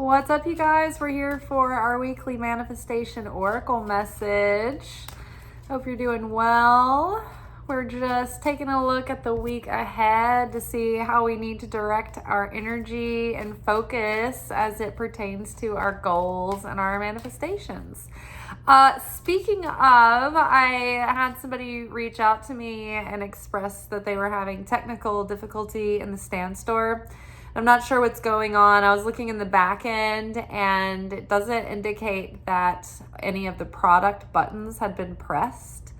What's up, you guys? We're here for our weekly manifestation oracle message. Hope you're doing well. We're just taking a look at the week ahead to see how we need to direct our energy and focus as it pertains to our goals and our manifestations. Speaking of, I had somebody reach out to me and express that they were having technical difficulty in the stand store. I'm not sure what's going on. I was looking in the back end and it doesn't indicate that any of the product buttons had been pressed.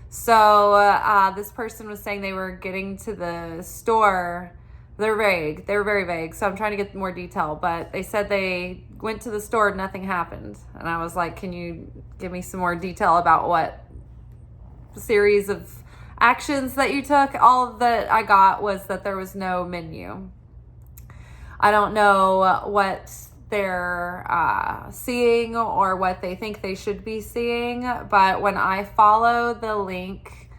So this person was saying they were getting to the store. They're vague. They were very vague. So I'm trying to get more detail, but they said they went to the store and nothing happened. And I was like, can you give me some more detail about what series of actions that you took? All that I got was that there was no menu. I don't know what they're seeing or what they think they should be seeing, but when I follow the link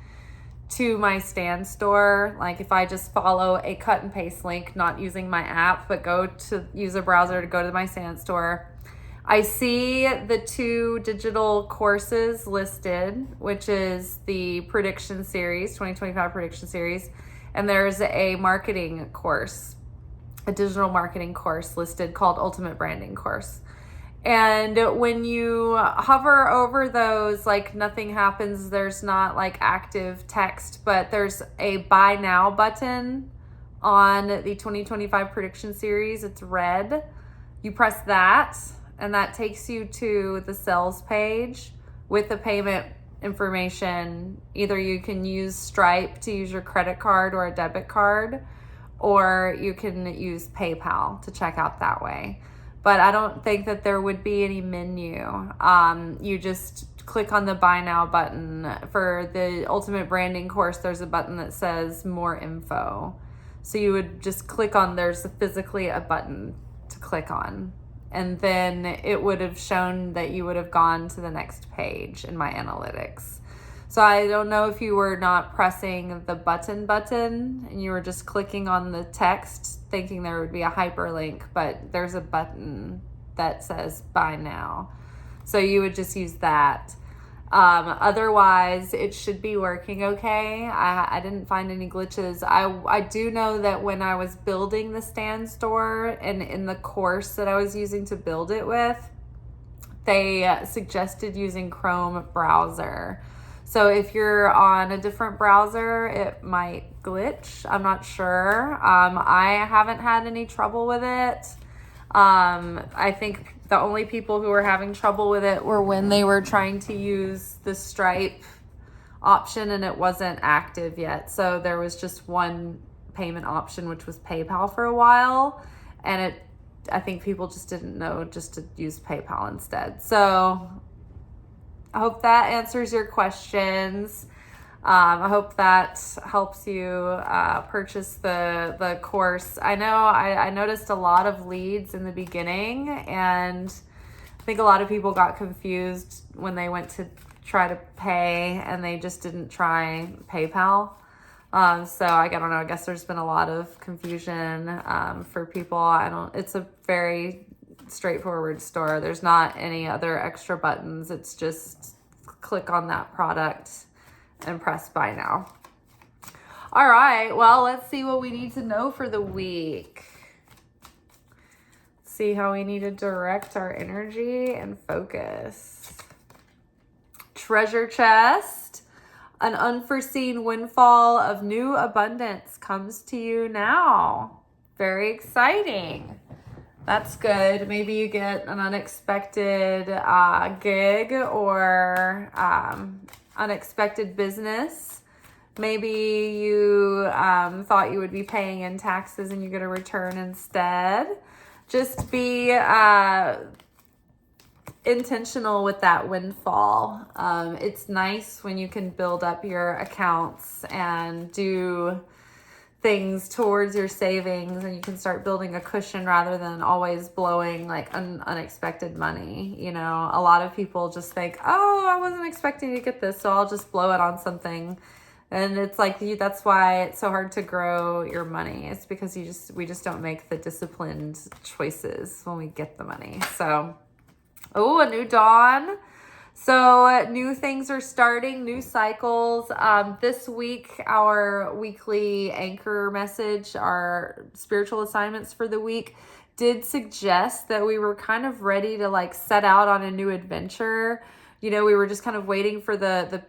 to my stand store, like if I just follow a cut and paste link, not using my app, but go to use a browser to go to my stand store, I see the 2 digital courses listed, which is the prediction series, 2025 prediction series, and there's a marketing course, a digital marketing course listed called Ultimate Branding Course. And when you hover over those, like nothing happens. There's not like active text, but there's a buy now button on the 2025 prediction series. It's red. You press that and that takes you to the sales page with the payment information. Either you can use Stripe to use your credit card or a debit card, or you can use PayPal to check out that way. But I don't think that there would be any menu. You just click on the buy now button. For the Ultimate Branding course, there's a button that says more info. So you would just click on, there's physically a button to click on. And then it would have shown that you would have gone to the next page in my analytics. So I don't know if you were not pressing the button and you were just clicking on the text thinking there would be a hyperlink, but there's a button that says buy now. So you would just use that. Otherwise, it should be working okay. I didn't find any glitches. I do know that when I was building the stand store and in the course that I was using to build it with, they suggested using Chrome browser. So if you're on a different browser, it might glitch. I'm not sure. I haven't had any trouble with it. I think the only people who were having trouble with it were when they were trying to use the Stripe option and it wasn't active yet. So there was just one payment option, which was PayPal for a while. And I think people just didn't know just to use PayPal instead. So I hope that answers your questions. I hope that helps you purchase the course. I know I noticed a lot of leads in the beginning, and I think a lot of people got confused when they went to try to pay and they just didn't try PayPal. So I don't know. I guess there's been a lot of confusion for people. It's a very straightforward store. There's not any other extra buttons. It's just click on that product and press buy now. All right, well, let's see what we need to know for the week. See how we need to direct our energy and focus. Treasure chest. An unforeseen windfall of new abundance comes to you now. Very exciting. That's good. Maybe you get an unexpected gig or unexpected business. Maybe you thought you would be paying in taxes and you get a return instead. Just be intentional with that windfall. It's nice when you can build up your accounts and do things towards your savings, and you can start building a cushion rather than always blowing like unexpected money. You know, a lot of people just think, oh, I wasn't expecting to get this, so I'll just blow it on something And it's like that's why it's so hard to grow your money. It's because we just don't make the disciplined choices when we get the money. So, oh, a new dawn. So new things are starting, new cycles. This week, our weekly anchor message, our spiritual assignments for the week, did suggest that we were kind of ready to like set out on a new adventure. You know, we were just kind of waiting for the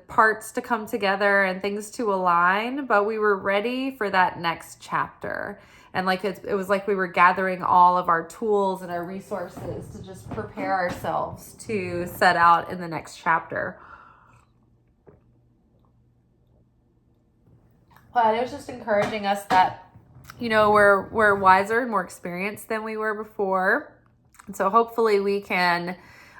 parts to come together and things to align, but we were ready for that next chapter. And like it was like we were gathering all of our tools and our resources to just prepare ourselves to set out in the next chapter. But it was just encouraging us that, you know, we're wiser and more experienced than we were before. And so hopefully we can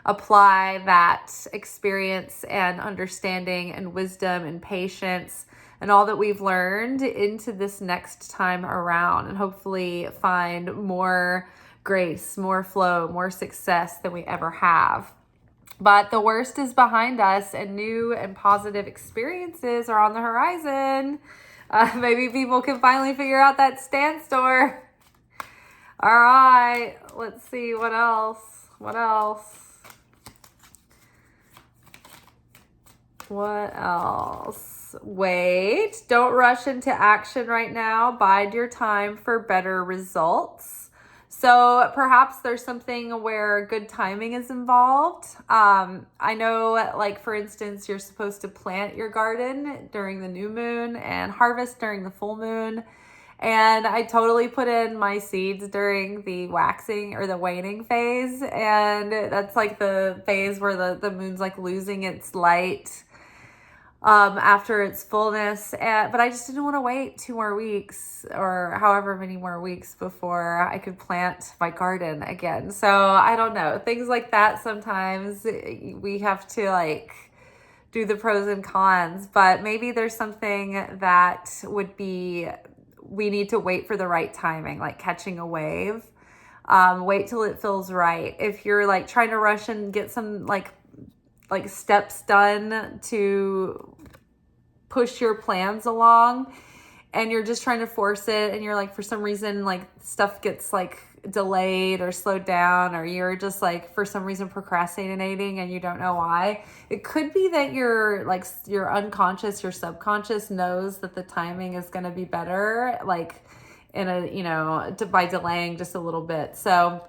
apply that experience and understanding and wisdom and patience and all that we've learned into this next time around, and hopefully find more grace, more flow, more success than we ever have. But the worst is behind us, and new and positive experiences are on the horizon. Maybe people can finally figure out that Stan store. All right, let's see what else. What else? Wait, don't rush into action right now. Bide your time for better results. So perhaps there's something where good timing is involved. I know, like, for instance, you're supposed to plant your garden during the new moon and harvest during the full moon. And I totally put in my seeds during the waxing or the waning phase. And that's like the phase where the moon's like losing its light after its fullness. But I just didn't want to wait 2 more weeks or however many more weeks before I could plant my garden again. So I don't know, things like that. Sometimes we have to like do the pros and cons, but maybe there's something that would be, we need to wait for the right timing, like catching a wave. Wait till it feels right. If you're like trying to rush and get some like steps done to push your plans along, and you're just trying to force it, and you're like, for some reason, like stuff gets like delayed or slowed down, or you're just like for some reason procrastinating and you don't know why. It could be that your unconscious, your subconscious knows that the timing is going to be better, like in a, you know, by delaying just a little bit. So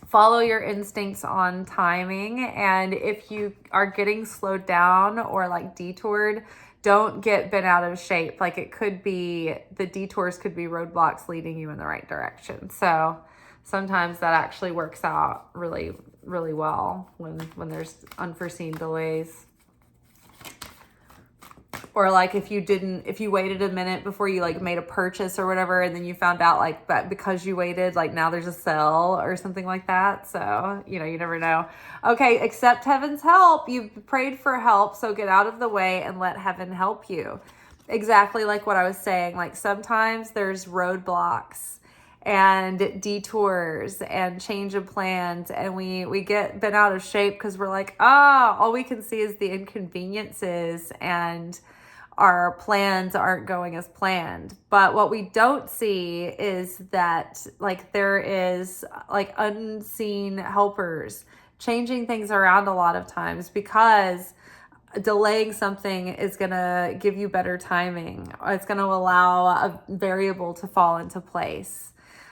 follow your instincts on timing. And if you are getting slowed down or like detoured, don't get bent out of shape. Like it could be, the detours could be roadblocks leading you in the right direction. So sometimes that actually works out really, really well when there's unforeseen delays. Or like if you waited a minute before you like made a purchase or whatever, and then you found out like that because you waited, like now there's a sale or something like that. So, you know, you never know. Okay, accept heaven's help. You've prayed for help, so get out of the way and let heaven help you. Exactly like what I was saying. Like sometimes there's roadblocks and detours and change of plans, and we get bent out of shape because we're like, all we can see is the inconveniences and our plans aren't going as planned. But what we don't see is that like there is like unseen helpers changing things around a lot of times, because delaying something is going to give you better timing. It's going to allow a variable to fall into place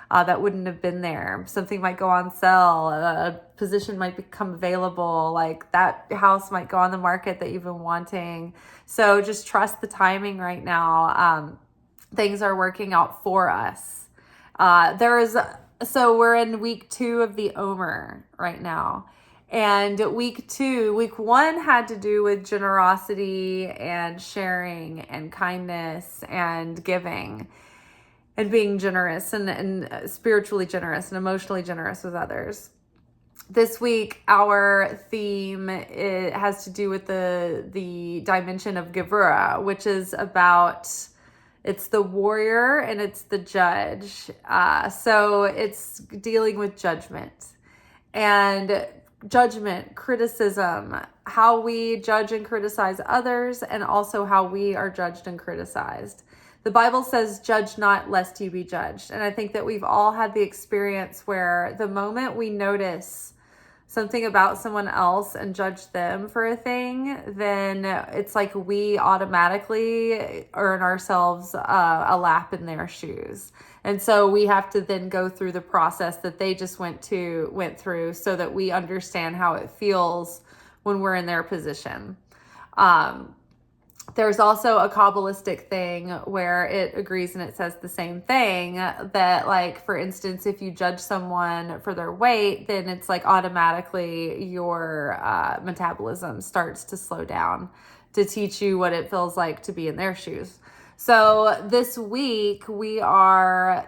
that wouldn't have been there. Something might go on sale, a position might become available, like that house might go on the market that you've been wanting. So just trust the timing right now. Things are working out for us. So we're in week 2 of the Omer right now. And week 1 had to do with generosity and sharing and kindness and giving and being generous and spiritually generous and emotionally generous with others. This week, our theme, it has to do with the dimension of Gevurah, which is about, it's the warrior and it's the judge. So it's dealing with judgment. And judgment, criticism, how we judge and criticize others, and also how we are judged and criticized. The Bible says, judge not lest you be judged. And I think that we've all had the experience where the moment we notice something about someone else and judge them for a thing, then it's like we automatically earn ourselves a lap in their shoes. And so we have to then go through the process that they just went through so that we understand how it feels when we're in their position. There's also a Kabbalistic thing where it agrees and it says the same thing, that like, for instance, if you judge someone for their weight, then it's like automatically your metabolism starts to slow down to teach you what it feels like to be in their shoes. So this week the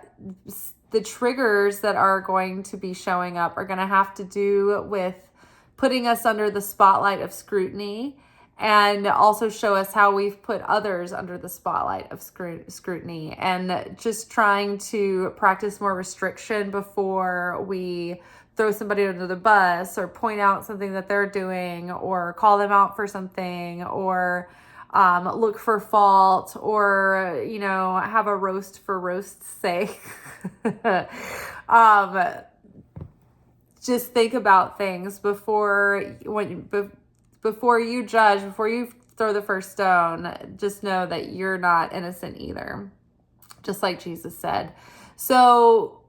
triggers that are going to be showing up are going to have to do with putting us under the spotlight of scrutiny, and also show us how we've put others under the spotlight of scrutiny, and just trying to practice more restriction before we throw somebody under the bus or point out something that they're doing or call them out for something or look for fault or, have a roast for roast's sake. Just think about things before you judge, before you throw the first stone. Just know that you're not innocent either, just like Jesus said. So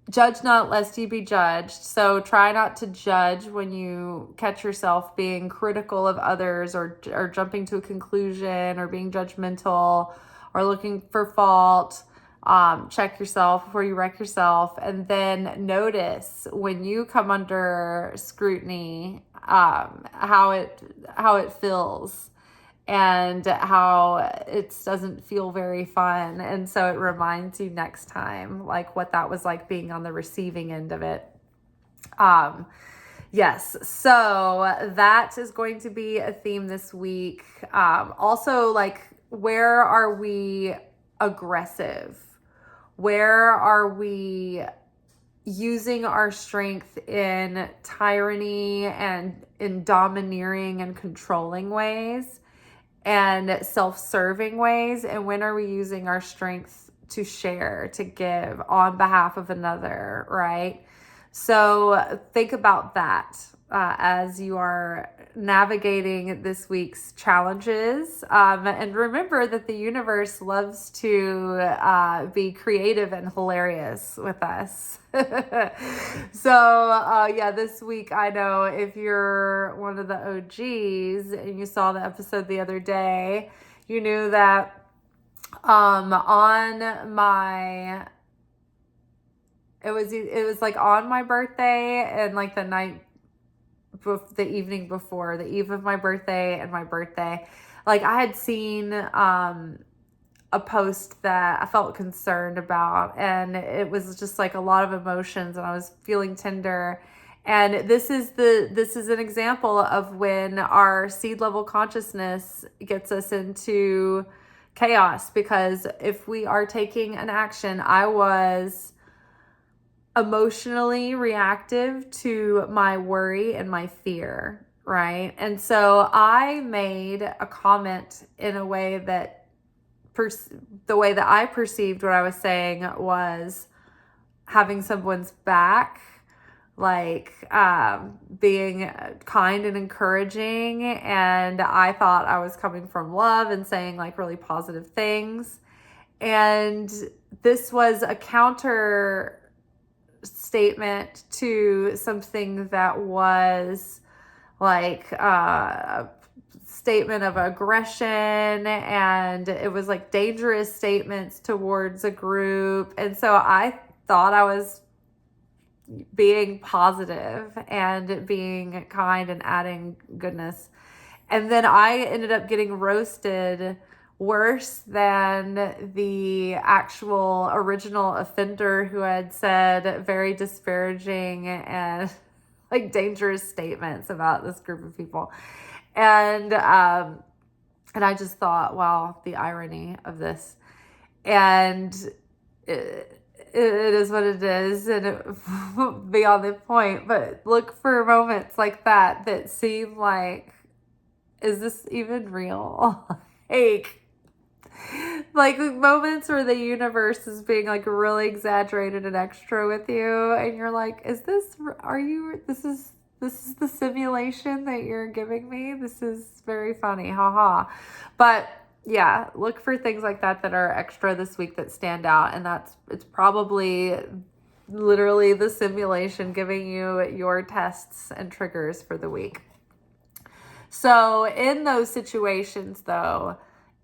judge not lest you be judged. So try not to judge when you catch yourself being critical of others or jumping to a conclusion or being judgmental or looking for fault. Check yourself before you wreck yourself, and then notice when you come under scrutiny, how it feels and how it doesn't feel very fun. And so it reminds you next time, like what that was like being on the receiving end of it. Yes. So that is going to be a theme this week. Also, like, where are we aggressive? Where are we using our strength in tyranny and in domineering and controlling ways and self-serving ways? And when are we using our strength to share, to give on behalf of another, right? So think about that as you are navigating this week's challenges. And remember that the universe loves to be creative and hilarious with us. So this week, I know if you're one of the OGs and you saw the episode the other day, you knew that it was like on my birthday and like the evening before, the eve of my birthday and my birthday, like I had seen a post that I felt concerned about, and it was just like a lot of emotions, and I was feeling tender. And this is an example of when our seed level consciousness gets us into chaos, because if we are taking an action, I was emotionally reactive to my worry and my fear, right? And so I made a comment in a way that the way that I perceived what I was saying was having someone's back, like being kind and encouraging. And I thought I was coming from love and saying like really positive things. And this was a counter statement to something that was like a statement of aggression, and it was like dangerous statements towards a group. And so I thought I was being positive and being kind and adding goodness, and then I ended up getting roasted worse than the actual original offender, who had said very disparaging and like dangerous statements about this group of people. And I just thought, wow, the irony of this. And it is what it is, and it beyond the point. But look for moments like that seem like, is this even real? like moments where the universe is being like really exaggerated and extra with you, and you're like, this is the simulation that you're giving me? This is very funny, haha. But yeah, look for things like that are extra this week that stand out, and it's probably literally the simulation giving you your tests and triggers for the week. So in those situations, though,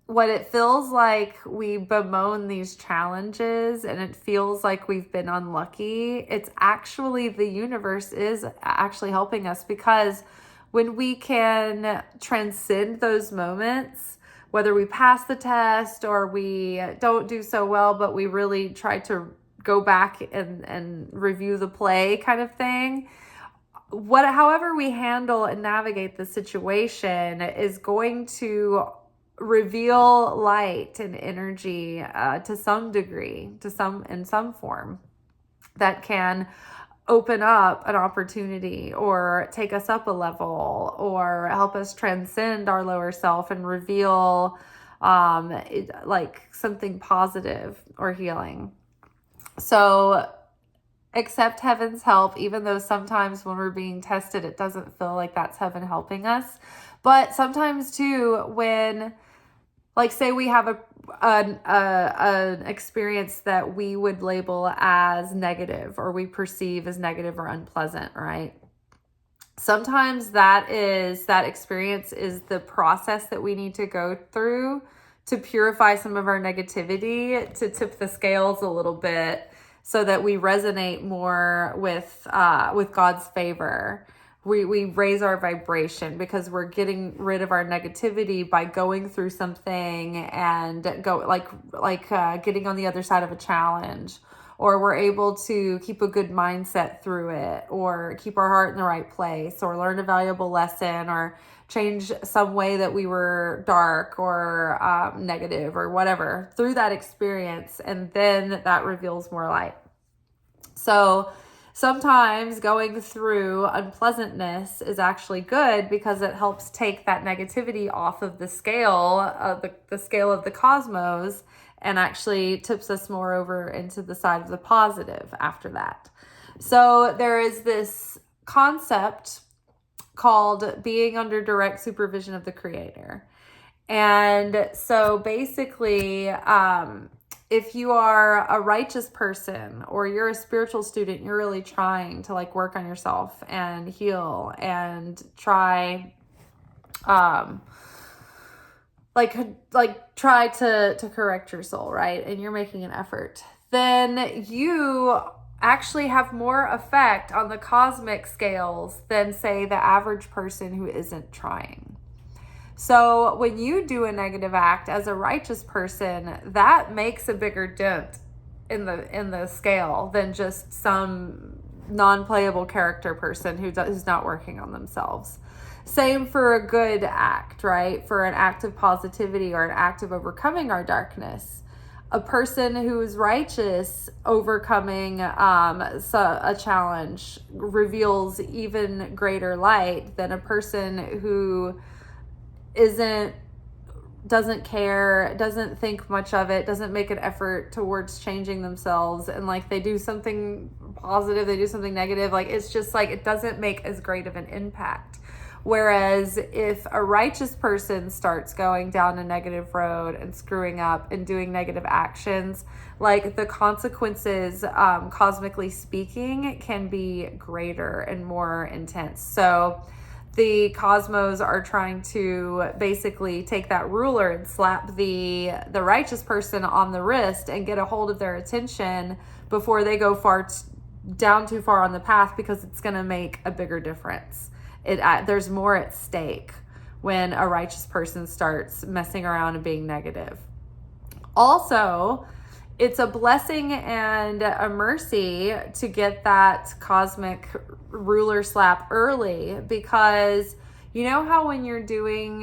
what it feels like we bemoan these challenges and it feels like we've been unlucky, it's actually the universe is actually helping us, because when we can transcend those moments, whether we pass the test or we don't do so well, but we really try to go back and review the play kind of thing, however we handle and navigate the situation is going to reveal light and energy to some degree, in some form, that can open up an opportunity or take us up a level or help us transcend our lower self and reveal like something positive or healing. So accept heaven's help, even though sometimes when we're being tested, it doesn't feel like that's heaven helping us. But sometimes too, when, like, say we have an experience that we would label as negative, or we perceive as negative or unpleasant, right? Sometimes that experience is the process that we need to go through to purify some of our negativity, to tip the scales a little bit, so that we resonate more with God's favor. We raise our vibration because we're getting rid of our negativity by going through something and getting on the other side of a challenge, or we're able to keep a good mindset through it, or keep our heart in the right place, or learn a valuable lesson, or change some way that we were dark or negative or whatever through that experience, and then that reveals more light. So sometimes going through unpleasantness is actually good, because it helps take that negativity off of the scale of the scale of the cosmos, and actually tips us more over into the side of the positive after that. So there is this concept called being under direct supervision of the Creator. And so basically, if you are a righteous person or you're a spiritual student, you're really trying to like work on yourself and heal and try try to correct your soul, right? And you're making an effort, then you actually have more effect on the cosmic scales than, say, the average person who isn't trying. So when you do a negative act as a righteous person, that makes a bigger dent in the scale than just some non-playable character person who's not working on themselves. Same for a good act, right? For an act of positivity or an act of overcoming our darkness. A person who is righteous overcoming a challenge reveals even greater light than a person who doesn't care, doesn't think much of it, doesn't make an effort towards changing themselves, and like they do something positive, they do something negative, like it's just like it doesn't make as great of an impact. Whereas if a righteous person starts going down a negative road and screwing up and doing negative actions, like the consequences, cosmically speaking, can be greater and more intense. So the cosmos are trying to basically take that ruler and slap the righteous person on the wrist and get a hold of their attention before they go down too far on the path, because it's going to make a bigger difference. There's more at stake when a righteous person starts messing around and being negative. Also, it's a blessing and a mercy to get that cosmic ruler slap early, because You know how when you're doing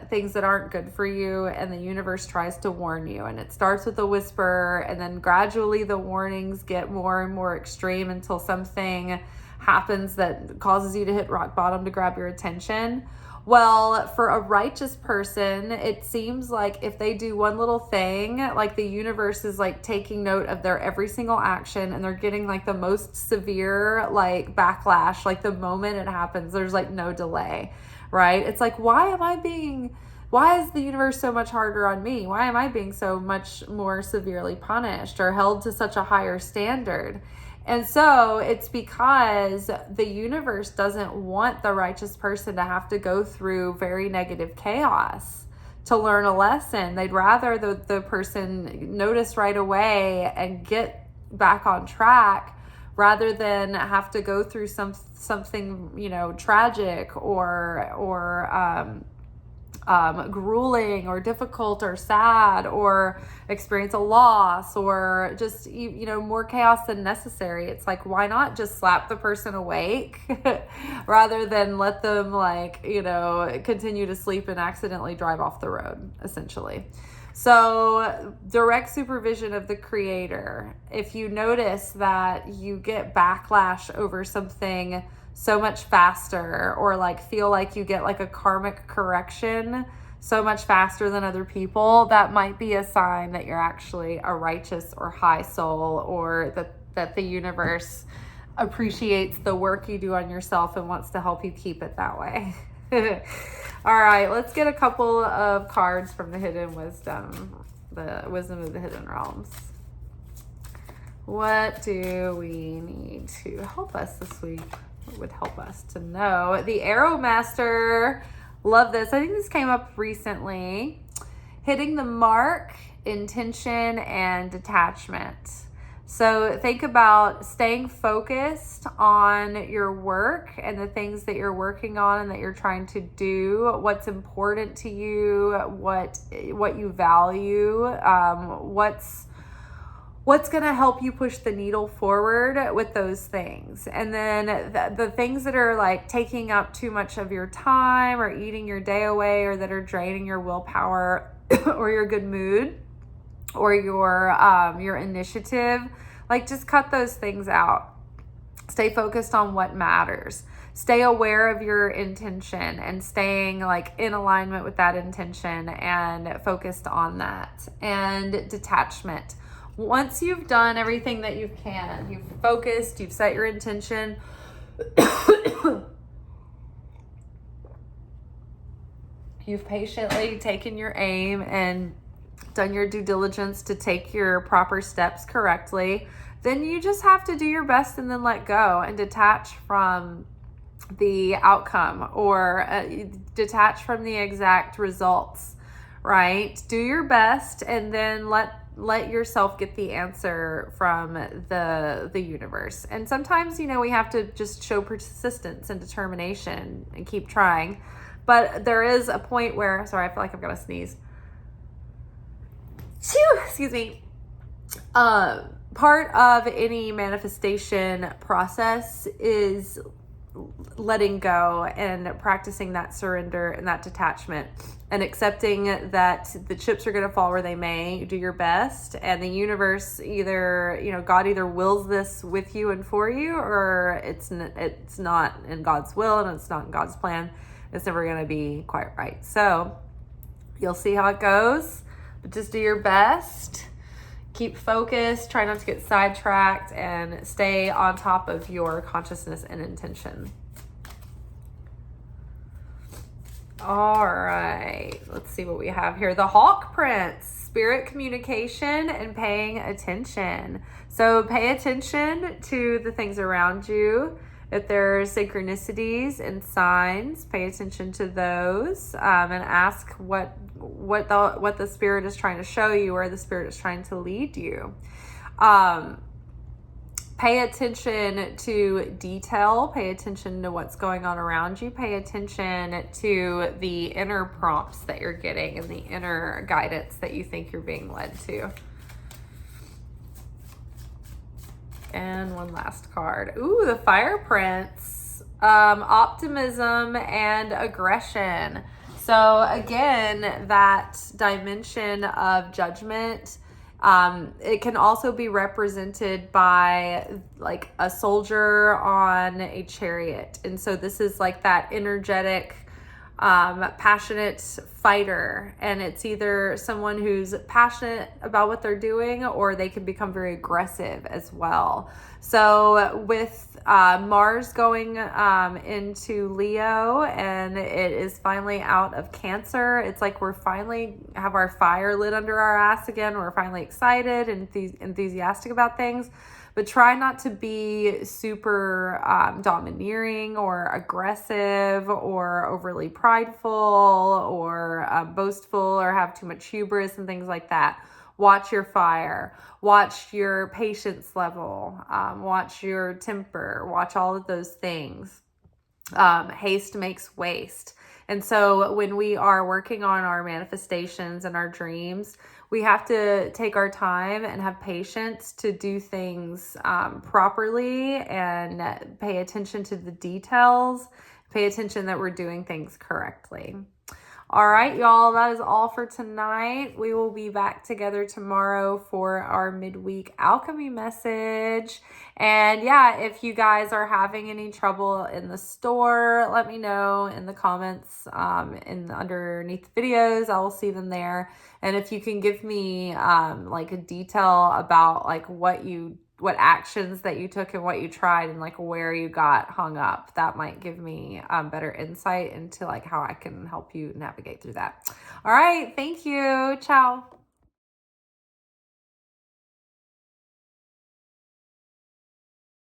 things that aren't good for you and the universe tries to warn you, and it starts with a whisper and then gradually the warnings get more and more extreme until something happens that causes you to hit rock bottom to grab your attention? Well, for a righteous person, it seems like if they do one little thing, like the universe is like taking note of their every single action, and they're getting like the most severe like backlash. Like the moment it happens, there's like no delay, right? It's like, why is the universe so much harder on me? Why am I being so much more severely punished or held to such a higher standard? And so it's because the universe doesn't want the righteous person to have to go through very negative chaos to learn a lesson. They'd rather the person notice right away and get back on track rather than have to go through something, you know, tragic or grueling or difficult or sad, or experience a loss, or just, you know, more chaos than necessary. It's like, why not just slap the person awake rather than let them, like, you know, continue to sleep and accidentally drive off the road, essentially. So direct supervision of the creator. If you notice that you get backlash over something so much faster, or like feel like you get like a karmic correction so much faster than other people, that might be a sign that you're actually a righteous or high soul, or that the universe appreciates the work you do on yourself and wants to help you keep it that way. All right, let's get a couple of cards from the hidden wisdom, the wisdom of the hidden realms. What do we need to help us this week? What would help us to know? The Arrow Master. Love this. I think this came up recently. Hitting the mark, intention, and detachment. So think about staying focused on your work and the things that you're working on and that you're trying to do, what's important to you, what you value, what's going to help you push the needle forward with those things. And then the things that are like taking up too much of your time or eating your day away, or that are draining your willpower or your good mood or your initiative, like just cut those things out. Stay focused on what matters. Stay aware of your intention and staying like in alignment with that intention and focused on that. And detachment. Once you've done everything that you can, you've focused, you've set your intention, you've patiently taken your aim and done your due diligence to take your proper steps correctly, then you just have to do your best and then let go and detach from the outcome, or detach from the exact results, right? Do your best and then let yourself get the answer from the universe. And sometimes, you know, we have to just show persistence and determination and keep trying. But there is a point where, sorry, I feel like I've got to sneeze. Excuse me. Part of any manifestation process is letting go and practicing that surrender and that detachment, and accepting that the chips are going to fall where they may. Do your best, and the universe either, you know, God either wills this with you and for you, or it's not in God's will and it's not in God's plan. It's never going to be quite right. So you'll see how it goes, but just do your best. Keep focused, try not to get sidetracked, and stay on top of your consciousness and intention. All right, let's see what we have here. The Hawk Prince, spirit communication and paying attention. So pay attention to the things around you. If there are synchronicities and signs, pay attention to those, and ask what the spirit is trying to show you, or the spirit is trying to lead you. Pay attention to detail. Pay attention to what's going on around you. Pay attention to the inner prompts that you're getting and the inner guidance that you think you're being led to. And one last card. Ooh, the Fire Prince. optimism and aggression. So again, that dimension of judgment, it can also be represented by like a soldier on a chariot. And so this is like that energetic, passionate fighter, and it's either someone who's passionate about what they're doing, or they can become very aggressive as well. So with Mars going into Leo, and it is finally out of Cancer, it's like we're finally have our fire lit under our ass again. We're finally excited and enthusiastic about things. But try not to be super domineering or aggressive or overly prideful or boastful or have too much hubris and things like that. Watch your fire. Watch your patience level. Watch your temper. Watch all of those things. Haste makes waste. And so when we are working on our manifestations and our dreams, we have to take our time and have patience to do things properly and pay attention to the details, pay attention that we're doing things correctly. All right, y'all, that is all for tonight. We will be back together tomorrow for our midweek alchemy message. And yeah, if you guys are having any trouble in the store, let me know in the comments underneath the videos. I will see them there. And if you can give me like a detail about like what actions that you took and what you tried and like where you got hung up, that might give me better insight into like how I can help you navigate through that. All right. Thank you. Ciao.